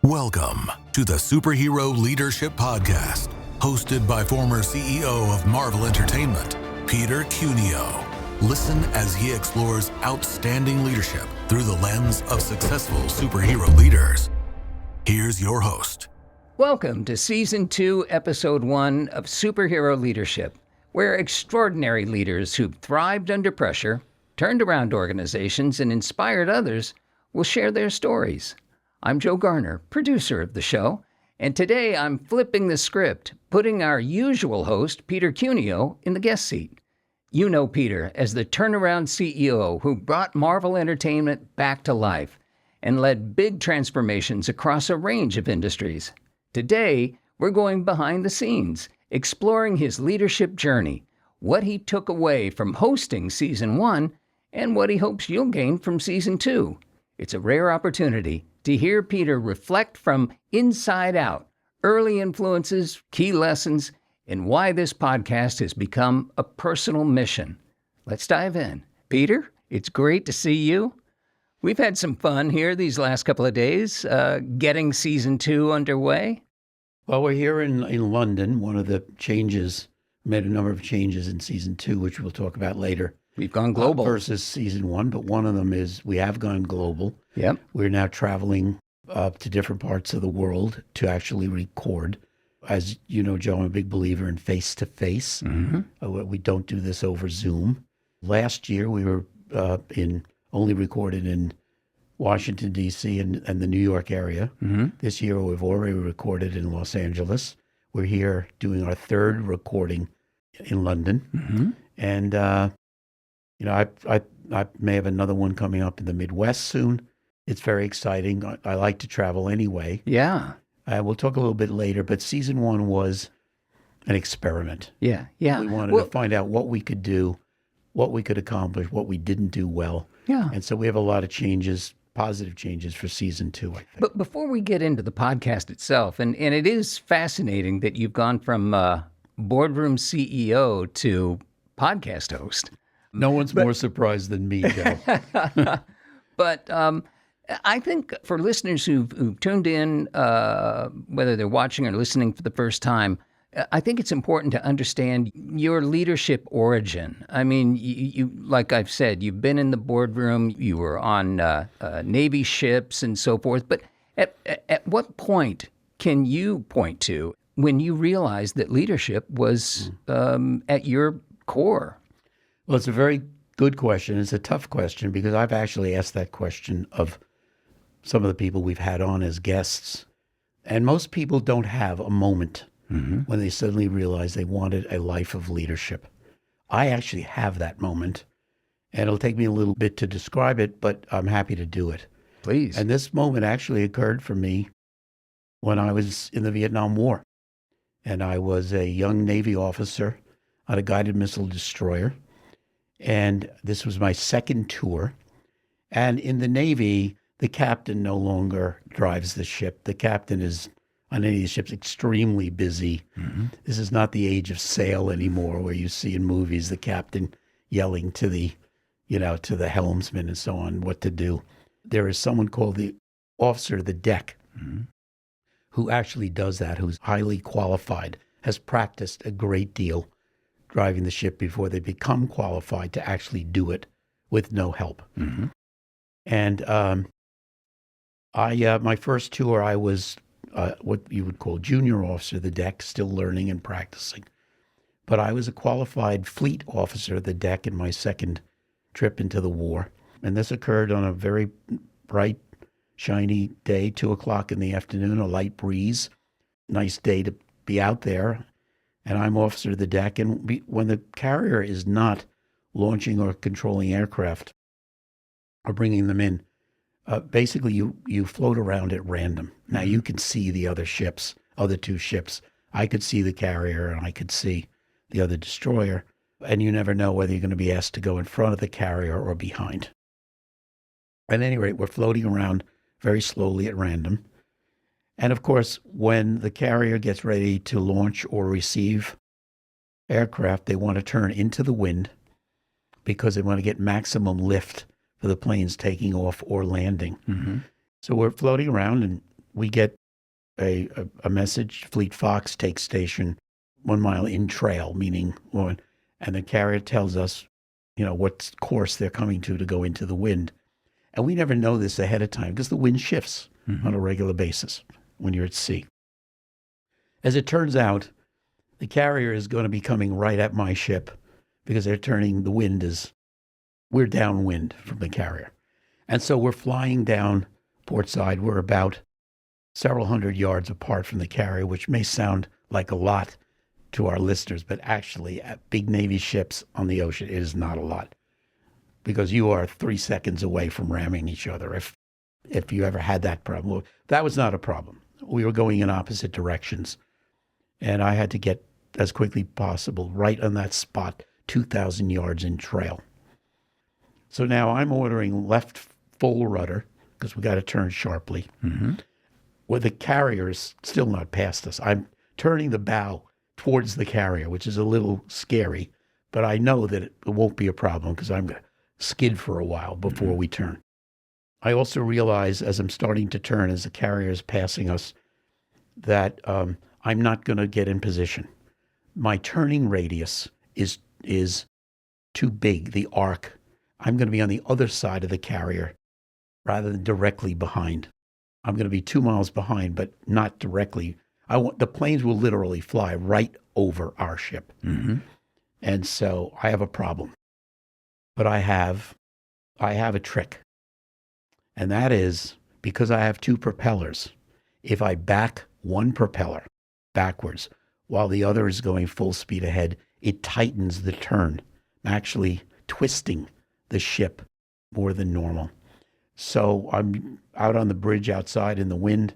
Welcome to the Superhero Leadership Podcast, hosted by former CEO of Marvel Entertainment, Peter Cuneo. Listen as he explores outstanding leadership through the lens of successful superhero leaders. Here's your host. Welcome to Season 2, Episode 1 of Superhero Leadership, where extraordinary leaders who've thrived under pressure, turned around organizations, and inspired others will share their stories. I'm Joe Garner, producer of the show, and today I'm flipping the script, putting our usual host, Peter Cuneo, in the guest seat. You know Peter as the turnaround CEO who brought Marvel Entertainment back to life and led big transformations across a range of industries. Today, we're going behind the scenes, exploring his leadership journey, what he took away from hosting Season 1, and what he hopes you'll gain from Season 2. It's a rare opportunity to hear Peter reflect from inside out, early influences, key lessons, and why this podcast has become a personal mission. Let's dive in. Peter, it's great to see you. We've had some fun here these last couple of days, getting Season 2 underway. Well, we're here in London. One of the changes, made a number of changes in Season 2, which we'll talk about later. We've gone global. Versus Season 1, but one of them is we have gone global. Yep. We're now traveling to different parts of the world to actually record. As you know, Joe, I'm a big believer in face-to-face. Mm-hmm. We don't do this over Zoom. Last year, we were only recorded in Washington, D.C. and the New York area. Mm-hmm. This year, we've already recorded in Los Angeles. We're here doing our third recording in London. Mm-hmm. And, I may have another one coming up in the Midwest soon. It's very exciting. I like to travel anyway. Yeah. We'll talk a little bit later, but Season 1 was an experiment. Yeah. We wanted to find out what we could do, what we could accomplish, what we didn't do well. Yeah. And so we have a lot of changes, positive changes for Season 2, I think. But before we get into the podcast itself, and it is fascinating that you've gone from boardroom CEO to podcast host. No one's more surprised than me, Joe. But I think for listeners who've tuned in, whether they're watching or listening for the first time, I think it's important to understand your leadership origin. I mean, you like I've said, you've been in the boardroom, you were on Navy ships and so forth. But at what point can you point to when you realized that leadership was at your core? Well, it's a very good question. It's a tough question because I've actually asked that question of some of the people we've had on as guests. And most people don't have a moment when they suddenly realize they wanted a life of leadership. I actually have that moment, and it'll take me a little bit to describe it, but I'm happy to do it. Please. And this moment actually occurred for me when I was in the Vietnam War. And I was a young Navy officer on a guided missile destroyer. And this was my second tour. And in the Navy, the captain no longer drives the ship. The captain is, on any of these ships, extremely busy. Mm-hmm. This is not the age of sail anymore, where you see in movies the captain yelling to the helmsman and so on what to do. There is someone called the officer of the deck who actually does that, who's highly qualified, has practiced a great deal driving the ship before they become qualified to actually do it with no help. Mm-hmm. And my first tour, I was what you would call junior officer of the deck, still learning and practicing. But I was a qualified fleet officer of the deck in my second trip into the war. And this occurred on a very bright, shiny day, 2:00 in the afternoon, a light breeze, nice day to be out there. And I'm officer of the deck. And when the carrier is not launching or controlling aircraft or bringing them in, basically you float around at random. Now you can see the other ships, other two ships. I could see the carrier and I could see the other destroyer. And you never know whether you're going to be asked to go in front of the carrier or behind. At any rate, we're floating around very slowly at random. And of course, when the carrier gets ready to launch or receive aircraft, they want to turn into the wind because they want to get maximum lift for the planes taking off or landing. Mm-hmm. So we're floating around, and we get a message, Fleet Fox, take station 1 mile in trail, meaning one, and the carrier tells us, what course they're coming to go into the wind. And we never know this ahead of time because the wind shifts on a regular basis when you're at sea. As it turns out, the carrier is going to be coming right at my ship because we're downwind from the carrier. And so we're flying down port side. We're about several hundred yards apart from the carrier, which may sound like a lot to our listeners, but actually at big Navy ships on the ocean, it is not a lot because you are 3 seconds away from ramming each other. If you ever had that problem, well, that was not a problem. We were going in opposite directions, and I had to get as quickly possible right on that spot, 2,000 yards in trail. So now I'm ordering left full rudder because we got to turn sharply. Well, the carrier is still not past us. I'm turning the bow towards the carrier, which is a little scary, but I know that it won't be a problem because I'm going to skid for a while before we turn. I also realize as I'm starting to turn, as the carrier is passing us, that I'm not going to get in position. My turning radius is too big, the arc. I'm going to be on the other side of the carrier rather than directly behind. I'm going to be 2 miles behind, but not directly. The planes will literally fly right over our ship. And so I have a problem. But I have a trick. And that is because I have 2 propellers. If I back one propeller backwards while the other is going full speed ahead, it tightens the turn, actually twisting the ship more than normal. So I'm out on the bridge outside in the wind,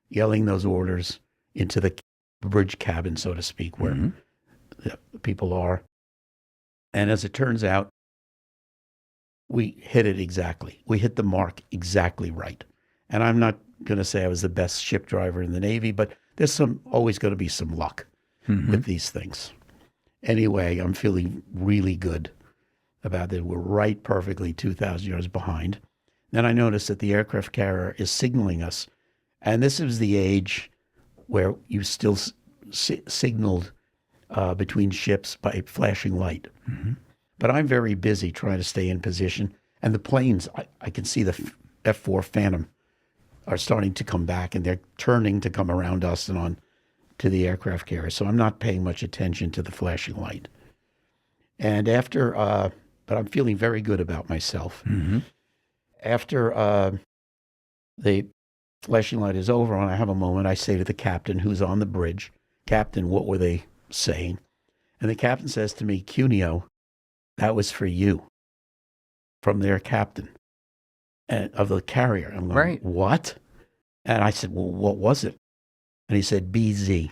yelling those orders into the bridge cabin, so to speak, where the people are. And as it turns out, we hit it exactly. We hit the mark exactly right. And I'm not going to say I was the best ship driver in the Navy, but there's always going to be some luck with these things. Anyway, I'm feeling really good about it. We're right perfectly 2,000 yards behind. Then I noticed that the aircraft carrier is signaling us. And this is the age where you still signaled between ships by flashing light. But I'm very busy trying to stay in position. And the planes, I can see the F-4 Phantom are starting to come back, and they're turning to come around us and on to the aircraft carrier. So I'm not paying much attention to the flashing light. And but I'm feeling very good about myself. After the flashing light is over and I have a moment, I say to the captain who's on the bridge, "Captain, what were they saying?" And the captain says to me, "Cuneo, that was for you," from their captain of the carrier. I'm going, right. What? And I said, "Well, what was it?" And he said, "BZ."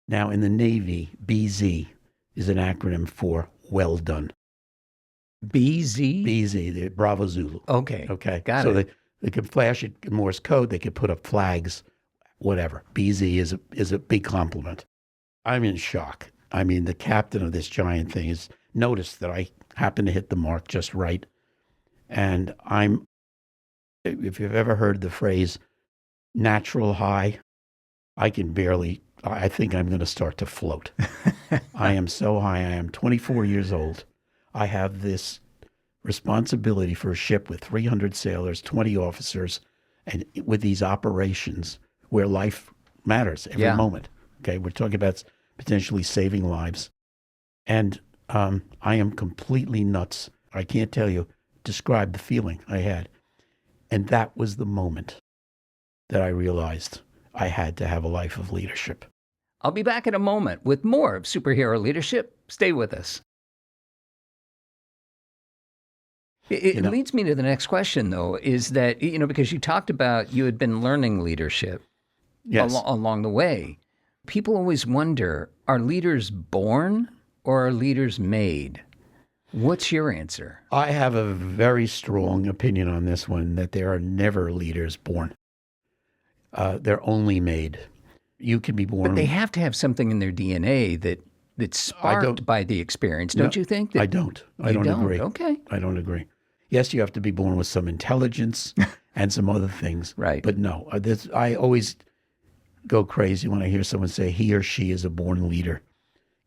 Now, in the Navy, BZ is an acronym for well done. BZ? BZ, the Bravo Zulu. Okay. Got it. So they could flash it in Morse code. They could put up flags, whatever. BZ is a big compliment. I'm in shock. I mean, the captain of this giant thing has noticed that I happen to hit the mark just right. And if you've ever heard the phrase natural high, I think I'm going to start to float. I am so high. I am 24 years old. I have this responsibility for a ship with 300 sailors, 20 officers, and with these operations where life matters every moment. Okay, we're talking about potentially saving lives. And I am completely nuts. I can't describe the feeling I had. And that was the moment that I realized I had to have a life of leadership. I'll be back in a moment with more of Superhero Leadership. Stay with us. It leads me to the next question, though, is that, because you talked about you had been learning leadership along the way. People always wonder, are leaders born or are leaders made? What's your answer? I have a very strong opinion on this one, that there are never leaders born. They're only made. You can be born. But they have to have something in their DNA that's sparked by the experience, don't you think? I don't. I don't agree. Okay. I don't agree. Yes, you have to be born with some intelligence and some other things. Right. But no, I always go crazy when I hear someone say he or she is a born leader,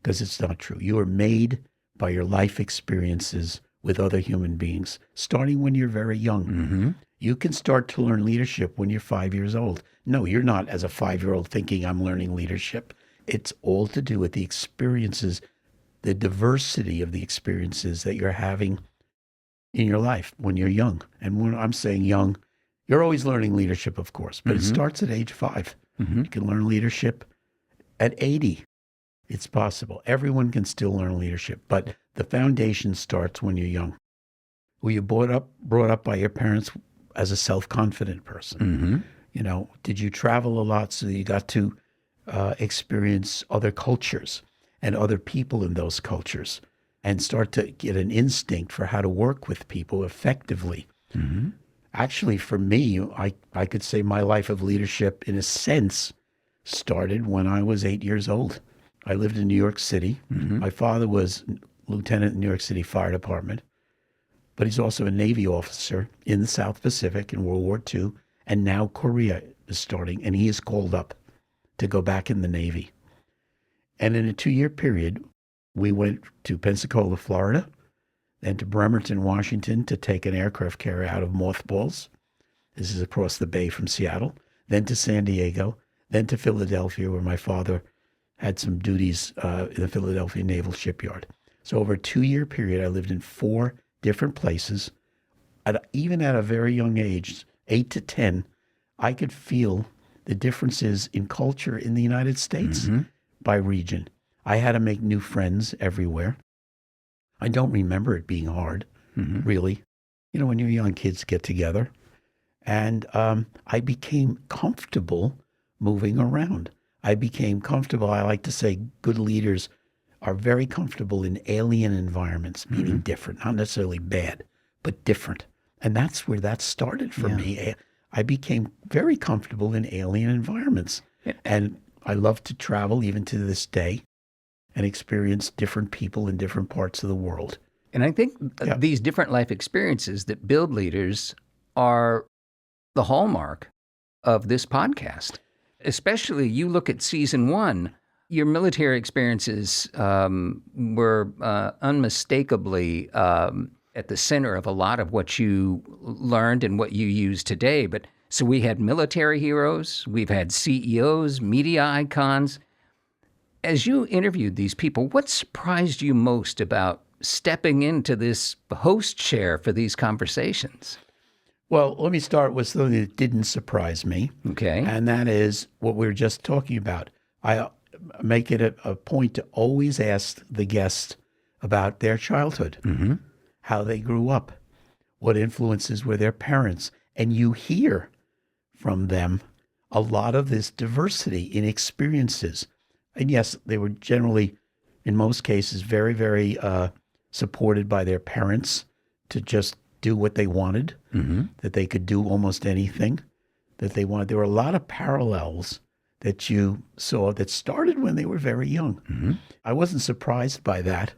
because it's not true. You are made by your life experiences with other human beings, starting when you're very young. Mm-hmm. You can start to learn leadership when you're 5 years old. No, you're not as a 5-year-old thinking I'm learning leadership. It's all to do with the experiences, the diversity of the experiences that you're having in your life when you're young. And when I'm saying young, you're always learning leadership, of course, but it starts at age 5. You can learn leadership at 80. It's possible. Everyone can still learn leadership, but the foundation starts when you're young. Were you brought up by your parents as a self-confident person? You know, did you travel a lot so you got to experience other cultures and other people in those cultures and start to get an instinct for how to work with people effectively? Actually, for me, I could say my life of leadership, in a sense, started when I was 8 years old. I lived in New York City. My father was lieutenant in the New York City Fire Department, but he's also a Navy officer in the South Pacific in World War II, and now Korea is starting, and he is called up to go back in the Navy. And in a 2-year period, we went to Pensacola, Florida, then to Bremerton, Washington, to take an aircraft carrier out of mothballs. This is across the bay from Seattle. Then to San Diego, then to Philadelphia, where my father had some duties in the Philadelphia Naval Shipyard. So over a 2-year period, I lived in 4 different places. Even at a very young age, 8 to 10, I could feel the differences in culture in the United States by region. I had to make new friends everywhere. I don't remember it being hard, really. You know, when you're young, kids get together. And I became comfortable moving around. I became comfortable. I like to say good leaders are very comfortable in alien environments, meaning different, not necessarily bad, but different. And that's where that started for me. I became very comfortable in alien environments. And I love to travel even to this day and experience different people in different parts of the world. And I think these different life experiences that build leaders are the hallmark of this podcast. Especially, you look at season 1, your military experiences were unmistakably at the center of a lot of what you learned and what you use today. But so we had military heroes, we've had CEOs, media icons. As you interviewed these people, what surprised you most about stepping into this host chair for these conversations? Well, let me start with something that didn't surprise me. Okay. And that is what we were just talking about. I make it a point to always ask the guest about their childhood, how they grew up, what influences were their parents. And you hear from them a lot of this diversity in experiences. And yes, they were generally, in most cases, very, very supported by their parents to just do what they wanted, that they could do almost anything that they wanted. There were a lot of parallels that you saw that started when they were very young. I wasn't surprised by that,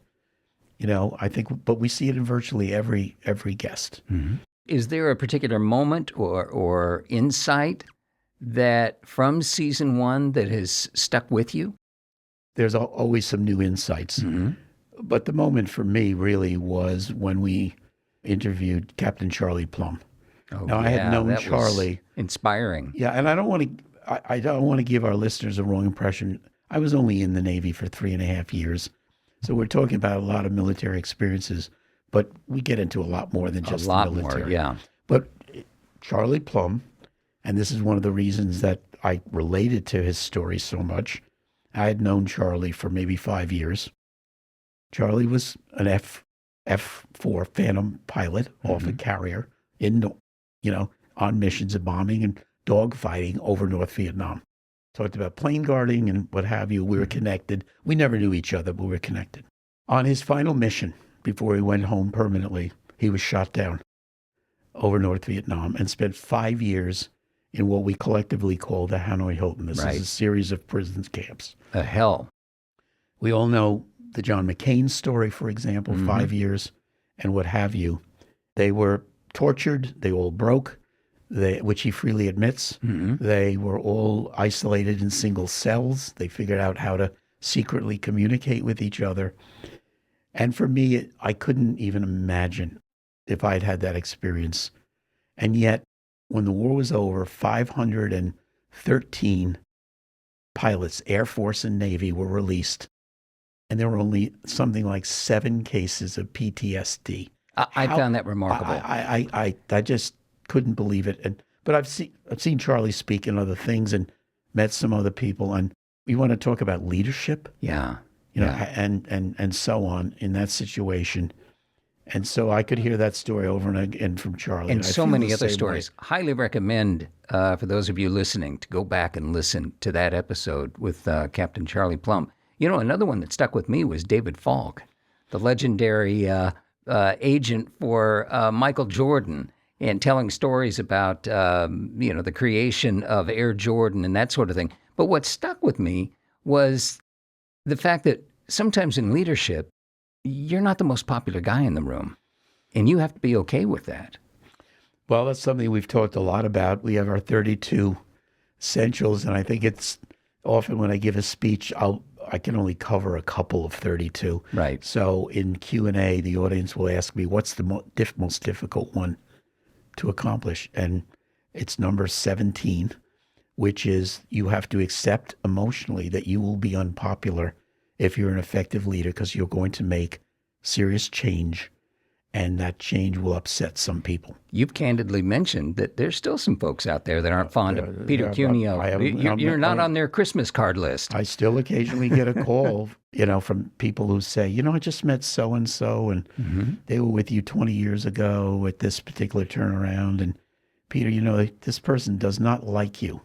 you know, I think, but we see it in virtually every guest. Is there a particular moment or insight that from season 1 that has stuck with you? There's always some new insights. But the moment for me really was when we interviewed Captain Charlie Plum. Now, I had known Charlie. Inspiring. Yeah, and I don't want to give our listeners a wrong impression. I was only in the Navy for 3.5 years. So we're talking about a lot of military experiences, but we get into a lot more than just the military. More, yeah. But Charlie Plum, and this is one of the reasons that I related to his story so much. I had known Charlie for maybe 5 years. Charlie was an F-4 Phantom pilot off a carrier on missions of bombing and dogfighting over North Vietnam. Talked about plane guarding and what have you. We were connected. We never knew each other, but we were connected. On his final mission, before he went home permanently, he was shot down over North Vietnam and spent 5 years in what we collectively call the Hanoi Hilton. This is a series of prison camps. A hell. We all know the John McCain story, for example, 5 years and what have you. They were tortured. They all broke. which he freely admits. They were all isolated in single cells. They figured out how to secretly communicate with each other. And for me, I couldn't even imagine if I'd had that experience. And yet, when the war was over, 513 pilots, Air Force and Navy, were released. And there were only something like 7 cases of PTSD. I found that remarkable. I just couldn't believe it. But I've seen Charlie speak in other things and met some other people. And we want to talk about leadership. Yeah. And so on in that situation. And so I could hear that story over and again from Charlie. And so many other stories. Highly recommend for those of you listening to go back and listen to that episode with Captain Charlie Plum. Another one that stuck with me was David Falk, the legendary agent for Michael Jordan, and telling stories about, the creation of Air Jordan and that sort of thing. But what stuck with me was the fact that sometimes in leadership, you're not the most popular guy in the room, and you have to be okay with that. Well, that's something we've talked a lot about. We have our 32 essentials, and I think it's often when I give a speech, I can only cover a couple of 32. Right. So in Q&A, the audience will ask me, what's the most difficult one to accomplish? And it's number 17, which is you have to accept emotionally that you will be unpopular if you're an effective leader, because you're going to make serious change, and that change will upset some people. You've candidly mentioned that there's still some folks out there that aren't fond of Peter Cuneo. You're not on their Christmas card list. I still occasionally get a call, from people who say, I just met so-and-so, and they were with you 20 years ago at this particular turnaround. And Peter, this person does not like you.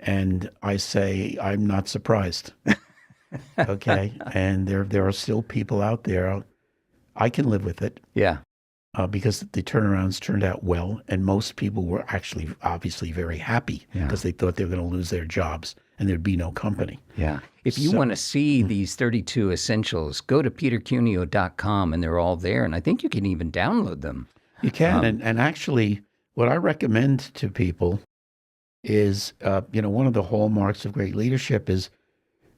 And I say, I'm not surprised. Okay. And there are still people out there. I can live with it. Yeah. Because the turnarounds turned out well. And most people were actually obviously very happy because they thought they were going to lose their jobs and there'd be no company. Yeah. If you want to see these 32 essentials, go to petercuneo.com and they're all there. And I think you can even download them. You can. And actually, what I recommend to people is, one of the hallmarks of great leadership is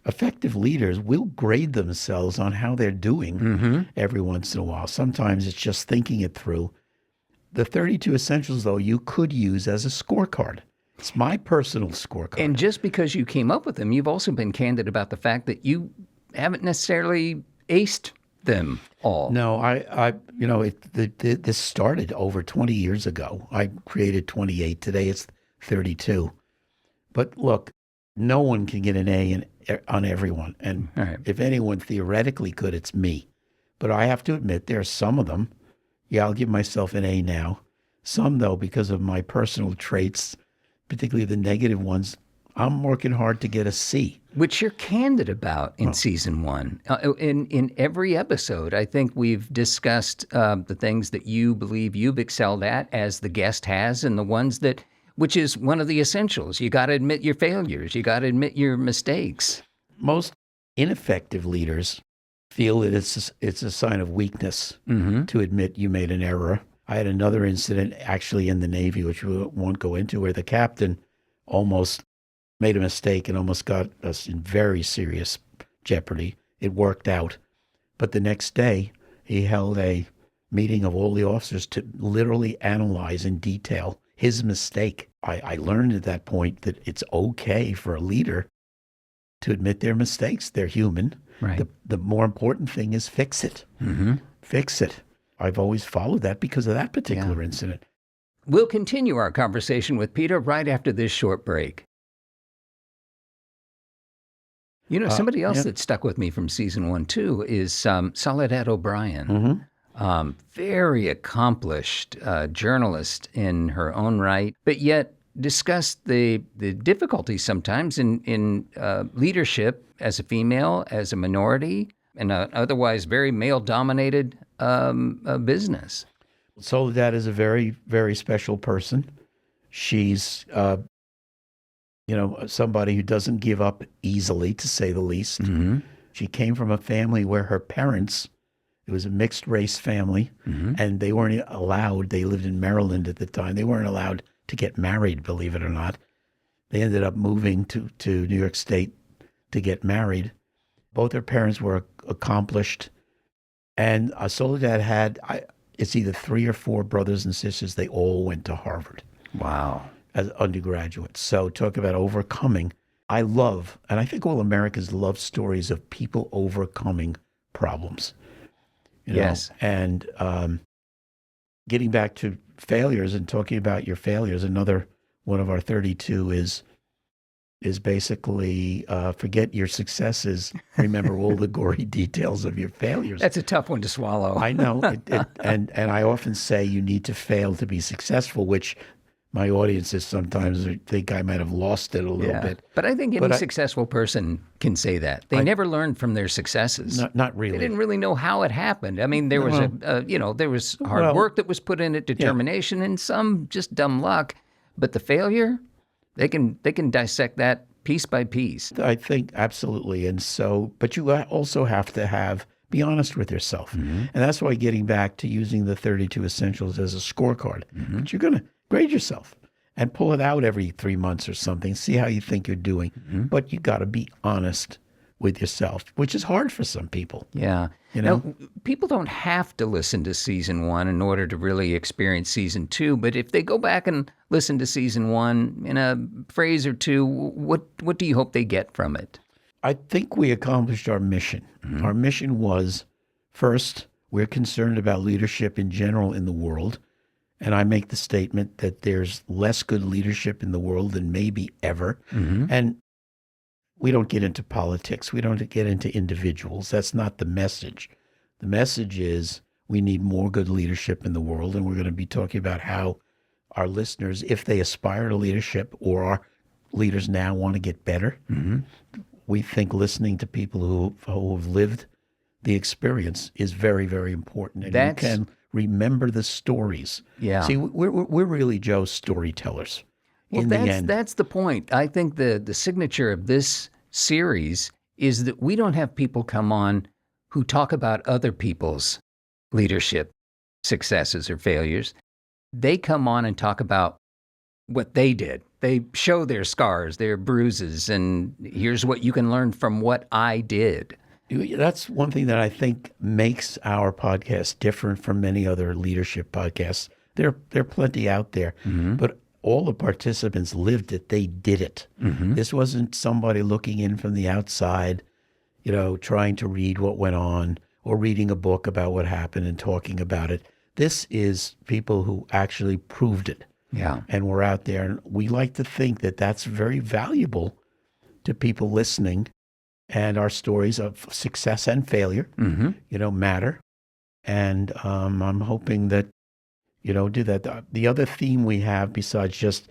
effective leaders will grade themselves on how they're doing every once in a while. Sometimes it's just thinking it through. The 32 essentials, though, you could use as a scorecard. It's my personal scorecard. And just because you came up with them, you've also been candid about the fact that you haven't necessarily aced them all. No, this started over 20 years ago. I created 28. Today it's 32. But look, no one can get an A on everyone. And if anyone theoretically could, it's me. But I have to admit, there are some of them. Yeah, I'll give myself an A now. Some, though, because of my personal traits, particularly the negative ones, I'm working hard to get a C. Which you're candid about in season 1. In every episode, I think we've discussed the things that you believe you've excelled at, as the guest has, and the ones that, which is one of the essentials. You got to admit your failures. You got to admit your mistakes. Most ineffective leaders feel that it's a sign of weakness to admit you made an error. I had another incident actually in the Navy, which we won't go into, where the captain almost made a mistake and almost got us in very serious jeopardy. It worked out. But the next day, he held a meeting of all the officers to literally analyze in detail his mistake. I learned at that point that it's okay for a leader to admit their mistakes. They're human. Right. The more important thing is fix it. Fix it. I've always followed that because of that particular incident. We'll continue our conversation with Peter right after this short break. Somebody else that stuck with me from season 1, too, is Soledad O'Brien. Very accomplished journalist in her own right, but yet discussed the difficulties sometimes in leadership as a female, as a minority, in an otherwise very male-dominated business. Soledad is a very, very special person. She's, somebody who doesn't give up easily, to say the least. She came from a family where her parents, it was a mixed race family, and they weren't allowed, they lived in Maryland at the time, they weren't allowed to get married, believe it or not. They ended up moving to New York State to get married. Both their parents were accomplished. And Soledad had, it's either 3 or 4 brothers and sisters. They all went to Harvard. Wow. As undergraduates. So talk about overcoming. I love, and I think all Americans love stories of people overcoming problems. Yes. And getting back to failures and talking about your failures, another one of our 32 is basically forget your successes, remember all the gory details of your failures. That's a tough one to swallow. I know. And I often say you need to fail to be successful, which my audiences sometimes think I might have lost it a little bit. But I think any successful person can say that. They never learned from their successes. Not really. They didn't really know how it happened. I mean, there was there was hard work that was put in it, determination, and some just dumb luck. But the failure, they can dissect that piece by piece. I think absolutely. And so, but you also have to be honest with yourself. Mm-hmm. And that's why getting back to using the 32 essentials as a scorecard. Mm-hmm. But you're going to grade yourself and pull it out every 3 months or something, see how you think you're doing. Mm-hmm. But you got to be honest with yourself, which is hard for some people. Yeah. Now, people don't have to listen to season 1 in order to really experience season 2. But if they go back and listen to season 1 in a phrase or two, what do you hope they get from it? I think we accomplished our mission. Mm-hmm. Our mission was, first, we're concerned about leadership in general in the world. And I make the statement that there's less good leadership in the world than maybe ever. Mm-hmm. And we don't get into politics. We don't get into individuals. That's not the message. The message is we need more good leadership in the world. And we're going to be talking about how our listeners, if they aspire to leadership or our leaders now want to get better, mm-hmm. we think listening to people who have lived the experience is very, very important. And you can remember the stories. Yeah. See, we're really, Joe, storytellers. Well, that's the point. I think the signature of this series is that we don't have people come on who talk about other people's leadership successes or failures. They come on and talk about what they did. They show their scars, their bruises, and here's what you can learn from what I did. That's one thing that I think makes our podcast different from many other leadership podcasts. There are plenty out there, mm-hmm. but all the participants lived it. They did it. Mm-hmm. This wasn't somebody looking in from the outside, trying to read what went on or reading a book about what happened and talking about it. This is people who actually proved it. Yeah. And we're out there. And we like to think that that's very valuable to people listening. And our stories of success and failure, mm-hmm. Matter. And I'm hoping that, do that. The other theme we have, besides just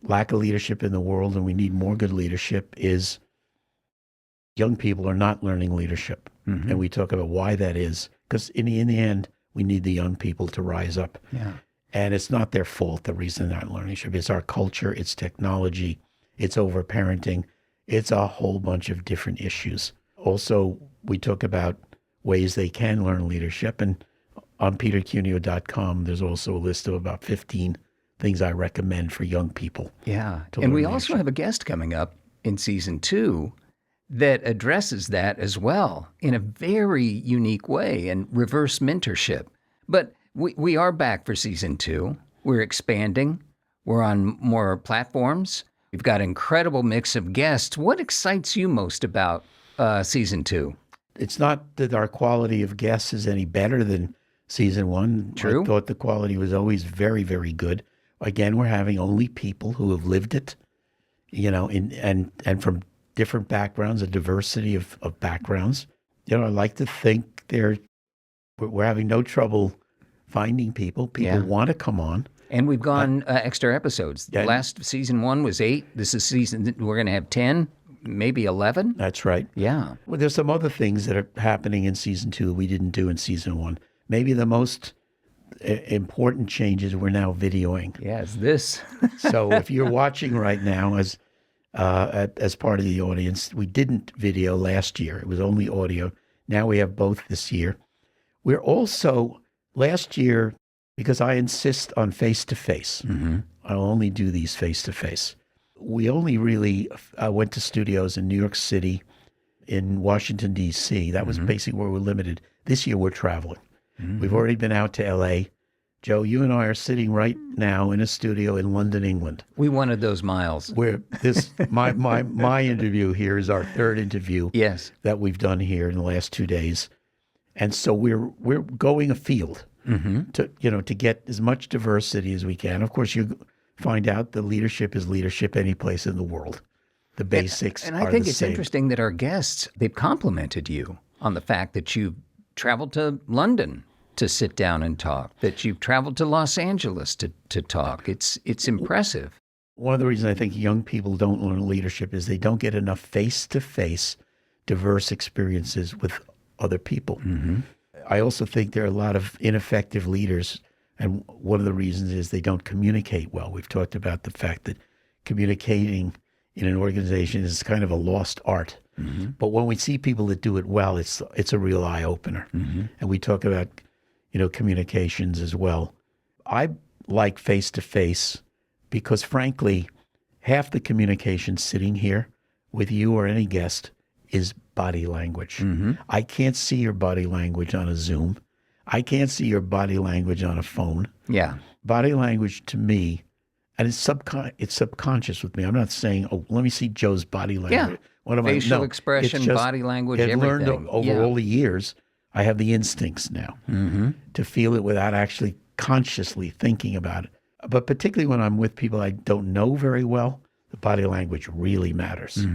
lack of leadership in the world and we need more good leadership, is young people are not learning leadership. Mm-hmm. And we talk about why that is. Because in the end, we need the young people to rise up. Yeah. And it's not their fault, the reason they're not learning leadership. It's our culture, it's technology, it's overparenting. It's a whole bunch of different issues. Also, we talk about ways they can learn leadership. And on petercuneo.com, there's also a list of about 15 things I recommend for young people. Yeah. And we also have a guest coming up in season 2 that addresses that as well in a very unique way, and reverse mentorship. But we are back for season 2. We're expanding. We're on more platforms. We've got an incredible mix of guests. What excites you most about season 2? It's not that our quality of guests is any better than season 1. True. I thought the quality was always very, very good. Again, we're having only people who have lived it, and from different backgrounds, a diversity of backgrounds. I like to think we're having no trouble finding people. People want to come on. And we've gone extra episodes. Last season 1 was 8. This is we're going to have 10, maybe 11. That's right. Yeah. Well, there's some other things that are happening in season 2 we didn't do in season 1. Maybe the most important changes we're now videoing. Yes, this. So if you're watching right now as part of the audience, we didn't video last year. It was only audio. Now we have both this year. We're also, last year, because I insist on face-to-face. Mm-hmm. I'll only do these face-to-face. We only really went to studios in New York City, in Washington, D.C. That was basically where we're limited. This year, we're traveling. We've already been out to L.A. Joe, you and I are sitting right now in a studio in London, England. We wanted those miles. Where my interview here is our third interview that we've done here in the last 2 days. And so we're going afield to get as much diversity as we can. Of course, you find out the leadership is leadership any place in the world. The basics and are I think the it's same. Interesting that our guests, they've complimented you on the fact that you traveled to London to sit down and talk, that you've traveled to Los Angeles to talk. It's impressive. One of the reasons I think young people don't learn leadership is they don't get enough face-to-face diverse experiences with other people. I also think there are a lot of ineffective leaders, and one of the reasons is they don't communicate well. We've talked about the fact that communicating in an organization is kind of a lost art. But when we see people that do it well, it's a real eye-opener. And we talk about, communications as well. I like face-to-face because, frankly, half the communication sitting here with you or any guest is body language. I can't see your body language on a Zoom. I can't see your body language on a phone. Yeah. Body language to me, and it's subconscious with me. I'm not saying, oh, let me see Joe's body language. Yeah. What am Facial I? expression, body language, I've everything. learned over all the years, I have the instincts now to feel it without actually consciously thinking about it. But particularly when I'm with people I don't know very well, the body language really matters.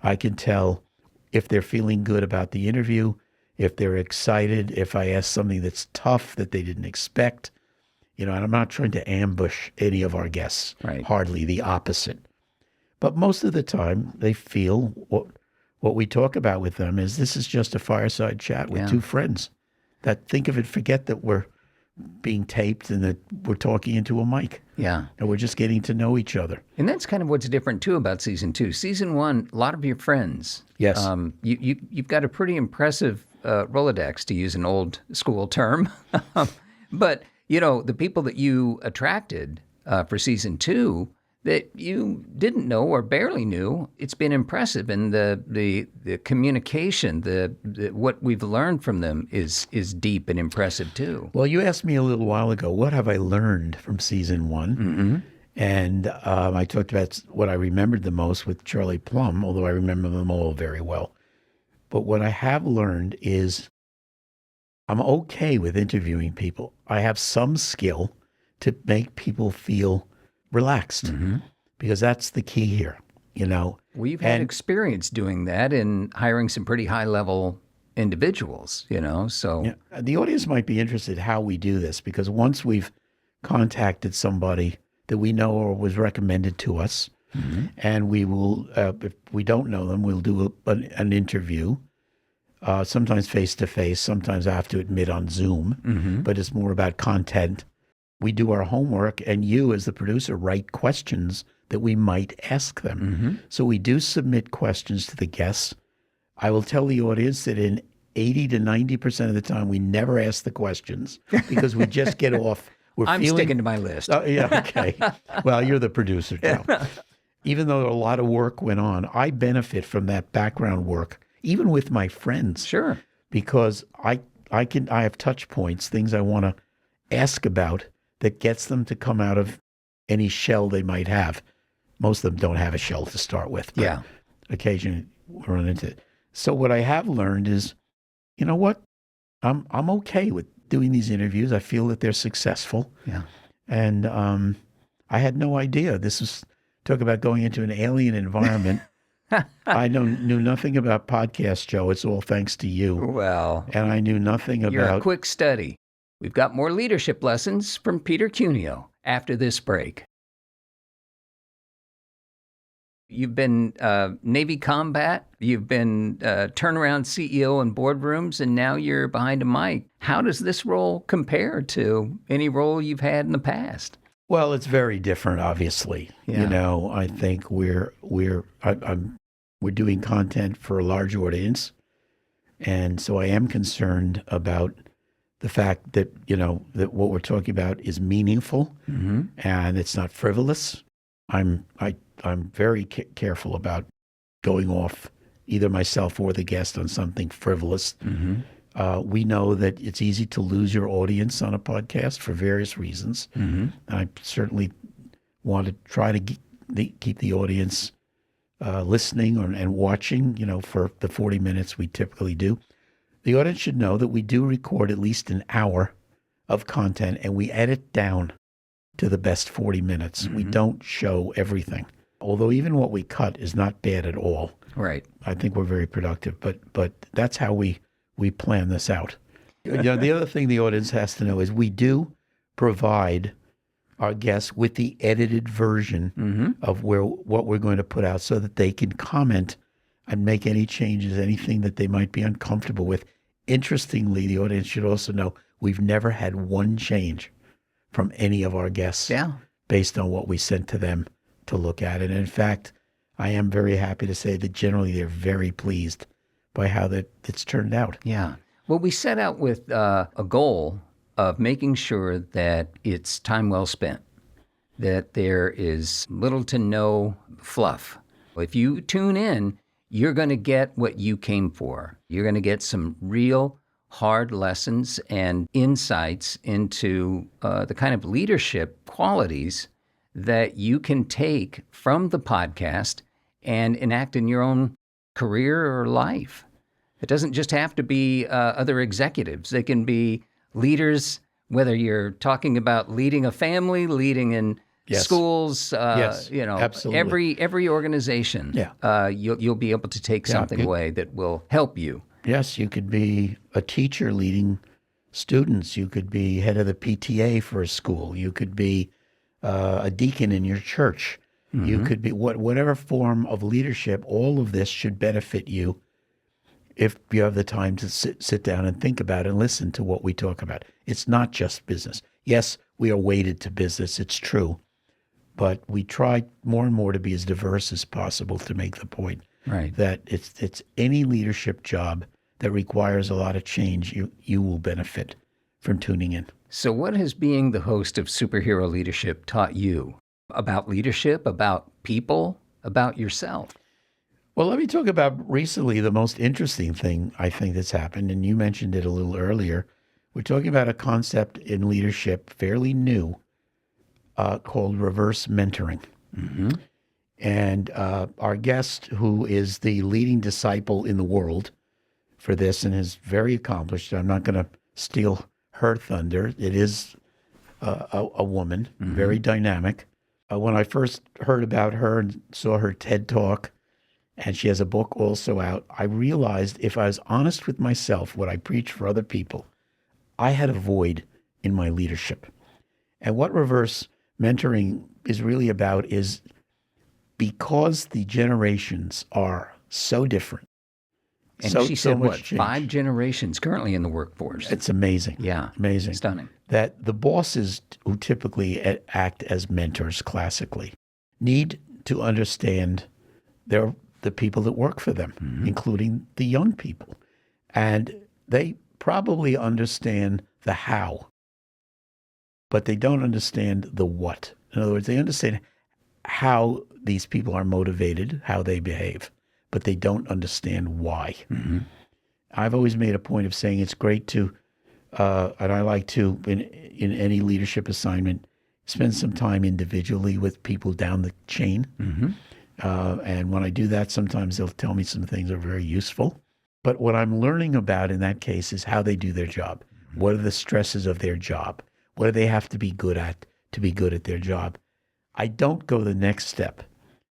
I can tell if they're feeling good about the interview, if they're excited, if I ask something that's tough that they didn't expect. And I'm not trying to ambush any of our guests, Right. Hardly, the opposite. But most of the time, they feel what we talk about with them is this is just a fireside chat with two friends that think of it, forget that we're being taped and that we're talking into a mic. Yeah. And we're just getting to know each other. And that's kind of what's different, too, about season 2. Season 1, a lot of your friends. Yes. You've got a pretty impressive Rolodex, to use an old school term. But, the people that you attracted for season 2 that you didn't know or barely knew, it's been impressive. And the communication, the what we've learned from them is deep and impressive, too. Well, you asked me a little while ago, what have I learned from season 1? And I talked about what I remembered the most with Charlie Plum, although I remember them all very well. But what I have learned is I'm okay with interviewing people. I have some skill to make people feel relaxed because that's the key here, Well, you've had experience doing that in hiring some pretty high-level individuals, so. Yeah, the audience might be interested how we do this because once we've contacted somebody that we know or was recommended to us, and we will, if we don't know them, we'll do an interview, sometimes face-to-face, sometimes I have to admit on Zoom, but it's more about content. We do our homework, and you, as the producer, write questions that we might ask them. So we do submit questions to the guests. I will tell the audience that in 80 to 90% of the time, we never ask the questions because we just get off. I'm sticking to my list. Yeah, okay. Well, you're the producer, Joe. Even though a lot of work went on, I benefit from that background work, even with my friends. Sure. Because I have touch points, things I want to ask about that gets them to come out of any shell they might have. Most of them don't have a shell to start with. But occasionally we run into it. So what I have learned is, you know what? I'm okay with doing these interviews. I feel that they're successful. Yeah. And I had no idea. This was talk about going into an alien environment. I knew nothing about podcasts, Joe. It's all thanks to you. Well. And I knew nothing You're about... a quick study. We've got more leadership lessons from Peter Cuneo after this break. You've been Navy combat, you've been turnaround CEO in boardrooms, and now you're behind a mic. How does this role compare to any role you've had in the past? Well, it's very different, obviously. Yeah. I think we're doing content for a large audience, and so I am concerned about the fact that, that what we're talking about is meaningful and it's not frivolous. I'm very careful about going off either myself or the guest on something frivolous. We know that it's easy to lose your audience on a podcast for various reasons. I certainly want to try to keep the audience listening and watching, for the 40 minutes we typically do. The audience should know that we do record at least an hour of content and we edit down to the best 40 minutes. We don't show everything, although even what we cut is not bad at all. Right. I think we're very productive, but that's how we plan this out. The other thing the audience has to know is we do provide our guests with the edited version of what we're going to put out so that they can comment and make any changes, anything that they might be uncomfortable with. Interestingly, the audience should also know we've never had one change from any of our guests based on what we sent to them to look at. And in fact, I am very happy to say that generally they're very pleased by how it's turned out. Yeah. Well, we set out with a goal of making sure that it's time well spent, that there is little to no fluff. If you tune in, you're going to get what you came for. You're going to get some real hard lessons and insights into the kind of leadership qualities that you can take from the podcast and enact in your own career or life. It doesn't just have to be other executives. They can be leaders, whether you're talking about leading a family, leading in schools, absolutely. every organization. You'll be able to take something away that will help you. Yes, you could be a teacher leading students. You could be head of the PTA for a school. You could be a deacon in your church. You could be whatever form of leadership. All of this should benefit you if you have the time to sit down and think about and listen to what we talk about. It's not just business. Yes, we are weighted to business. It's true. But we try more and more to be as diverse as possible to make the point that it's any leadership job that requires a lot of change, you will benefit from tuning in. So what has being the host of Superhero Leadership taught you about leadership, about people, about yourself? Well, let me talk about recently the most interesting thing I think that's happened, and you mentioned it a little earlier. We're talking about a concept in leadership, fairly new, called reverse mentoring. And our guest, who is the leading disciple in the world for this and is very accomplished, I'm not going to steal her thunder. It is a woman, very dynamic. When I first heard about her and saw her TED Talk, and she has a book also out, I realized if I was honest with myself, what I preach for other people, I had a void in my leadership. And what reverse mentoring is really about is because the generations are so different. And she said, what, change. 5 generations currently in the workforce? It's amazing. Yeah. Amazing. Stunning. That the bosses who typically act as mentors classically need to understand the people that work for them, including the young people. And they probably understand the how, but they don't understand the what. In other words, they understand how these people are motivated, how they behave, but they don't understand why. I've always made a point of saying it's great to, and I like to, in any leadership assignment, spend some time individually with people down the chain. And when I do that, sometimes they'll tell me some things that are very useful. But what I'm learning about in that case is how they do their job. What are the stresses of their job? What do they have to be good at to be good at their job? I don't go the next step.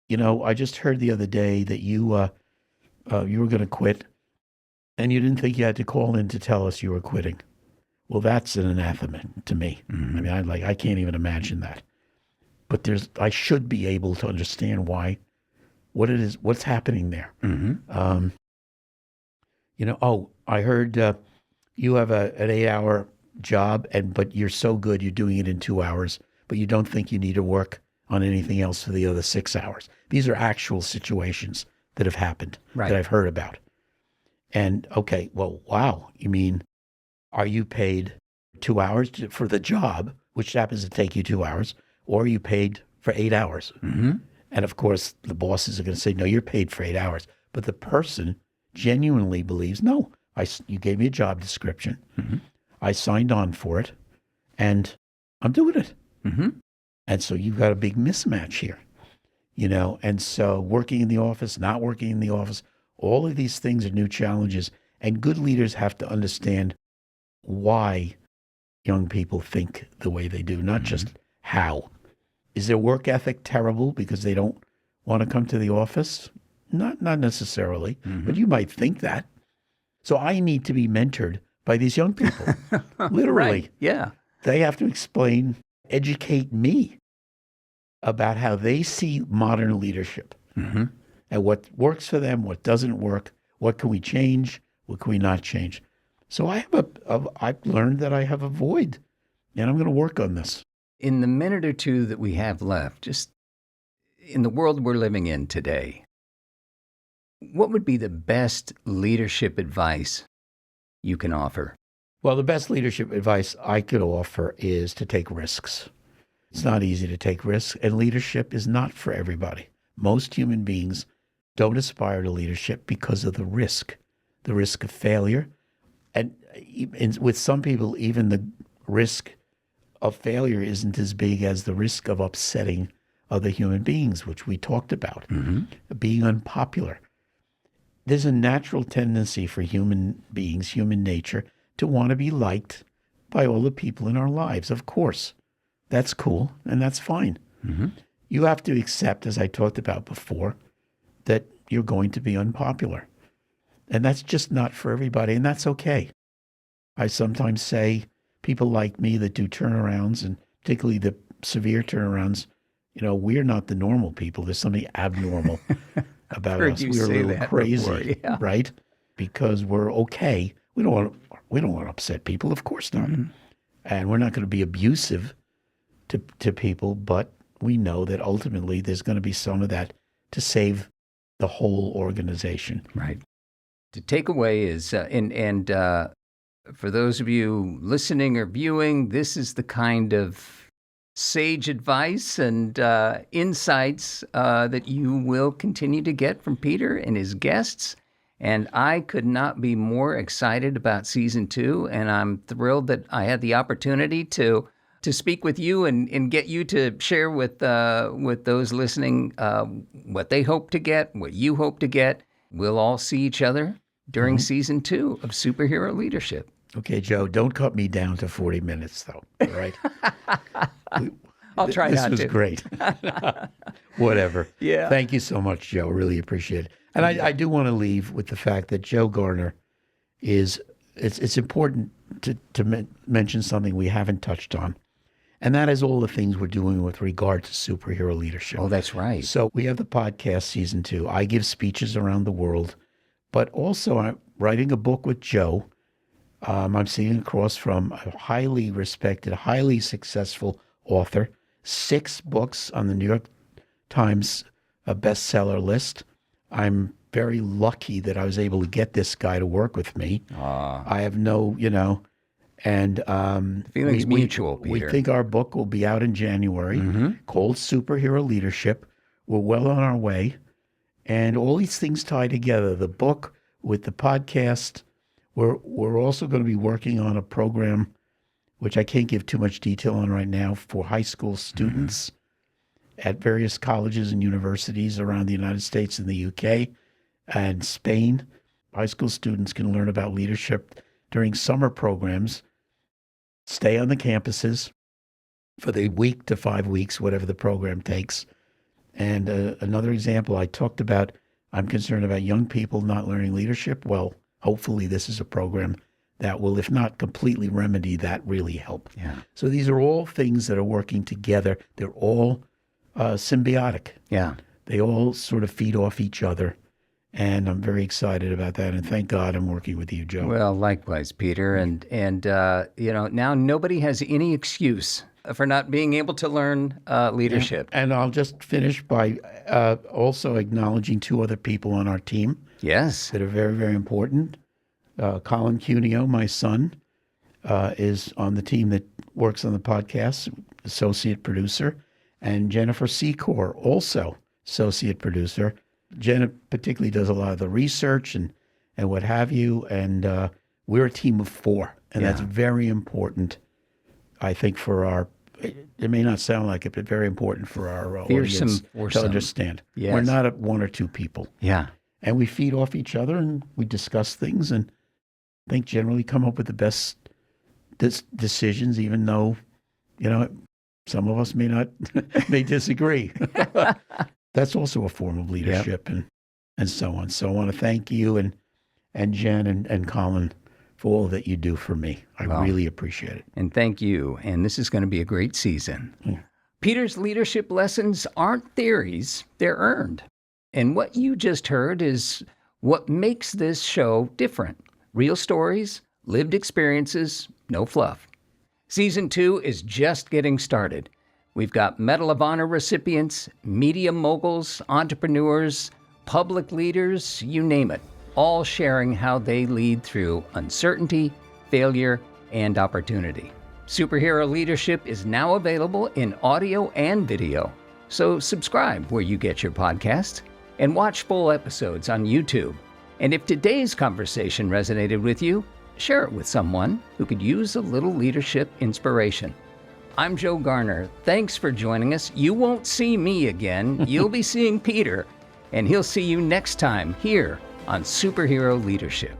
I just heard the other day that you were going to quit, and you didn't think you had to call in to tell us you were quitting. Well, that's an anathema to me. I mean, I can't even imagine that. But I should be able to understand what it is, what's happening there. I heard you have an 8-hour job, but you're so good, you're doing it in 2 hours, but you don't think you need to work on anything else for the other 6 hours. These are actual situations that have happened that I've heard about. And okay, well, wow, you mean, are you paid 2 hours for the job, which happens to take you 2 hours, or are you paid for 8 hours? Mm-hmm. And of course, the bosses are going to say, no, you're paid for 8 hours. But the person genuinely believes, no, you gave me a job description. Mm-hmm. I signed on for it, and I'm doing it. Mm-hmm. And so you've got a big mismatch here, and so working in the office, not working in the office, all of these things are new challenges. And good leaders have to understand why young people think the way they do, not just how. Is their work ethic terrible because they don't want to come to the office? Not necessarily, but you might think that. So I need to be mentored by these young people, literally. Right. Yeah. They have to educate me about how they see modern leadership and what works for them, what doesn't work, what can we change, what can we not change. So I've learned that I have a void, and I'm going to work on this. In the minute or two that we have left, just in the world we're living in today, what would be the best leadership advice you can offer? Well, the best leadership advice I could offer is to take risks. It's not easy to take risks, and leadership is not for everybody. Most human beings don't aspire to leadership because of the risk of failure. And with some people, even the risk of failure isn't as big as the risk of upsetting other human beings, which we talked about, being unpopular. There's a natural tendency for human beings, human nature, to want to be liked by all the people in our lives. Of course, that's cool and that's fine. You have to accept, as I talked about before, that you're going to be unpopular. And that's just not for everybody, and that's okay. I sometimes say people like me that do turnarounds, and particularly the severe turnarounds, we're not the normal people. There's something abnormal about us. We're a little crazy, right? Because we're okay. We don't want to upset people, of course not. And we're not going to be abusive to people, but we know that ultimately there's going to be some of that to save the whole organization. Right. To take away is, for those of you listening or viewing, this is the kind of sage advice and insights that you will continue to get from Peter and his guests. And I could not be more excited about season 2. And I'm thrilled that I had the opportunity to speak with you and get you to share with those listening what they hope to get, what you hope to get. We'll all see each other during season 2 of Superhero Leadership. Okay, Joe, don't cut me down to 40 minutes, though, all right? I'll try not to. This was great. Whatever. Yeah. Thank you so much, Joe. Really appreciate it. And I do want to leave with the fact that Joe Garner it's important to mention something we haven't touched on, and that is all the things we're doing with regard to superhero leadership. Oh, that's right. So we have the podcast season 2. I give speeches around the world, but also I'm writing a book with Joe. I'm sitting across from a highly respected, highly successful author, 6 books on the New York Times bestseller list. I'm very lucky that I was able to get this guy to work with me. I have no, and feelings mutual, Peter. We think our book will be out in January, called Superhero Leadership. We're well on our way, and all these things tie together. The book with the podcast. We're also going to be working on a program, which I can't give too much detail on right now, for high school students at various colleges and universities around the United States and the UK and Spain. High school students can learn about leadership during summer programs, stay on the campuses for the week to 5 weeks, whatever the program takes. And another example I talked about, I'm concerned about young people not learning leadership. Well, hopefully this is a program that will, if not completely remedy that, really help. Yeah. So these are all things that are working together. They're all symbiotic. Yeah. They all sort of feed off each other. And I'm very excited about that. And thank God I'm working with you, Joe. Well, likewise, Peter. And now nobody has any excuse for not being able to learn leadership. And I'll just finish by also acknowledging 2 other people on our team. Yes. That are very, very important. Colin Cuneo, my son, is on the team that works on the podcast, associate producer, and Jennifer Secor, also associate producer. Jenna particularly does a lot of the research and what have you, and we're a team of 4, and that's very important, I think, for our, it may not sound like it, but very important for our audience to understand. Yes. We're not 1 or 2 people. Yeah. And we feed off each other, and we discuss things, and I think generally come up with the best decisions, even though, some of us may disagree. That's also a form of leadership and so on. So I want to thank you and Jen and Colin for all that you do for me. I really appreciate it. And thank you. And this is going to be a great season. Yeah. Peter's leadership lessons aren't theories, they're earned. And what you just heard is what makes this show different. Real stories, lived experiences, no fluff. Season 2 is just getting started. We've got Medal of Honor recipients, media moguls, entrepreneurs, public leaders, you name it, all sharing how they lead through uncertainty, failure, and opportunity. Superhero Leadership is now available in audio and video, so subscribe where you get your podcasts and watch full episodes on YouTube. And if today's conversation resonated with you, share it with someone who could use a little leadership inspiration. I'm Joe Garner. Thanks for joining us. You won't see me again. You'll be seeing Peter, and he'll see you next time here on Superhero Leadership.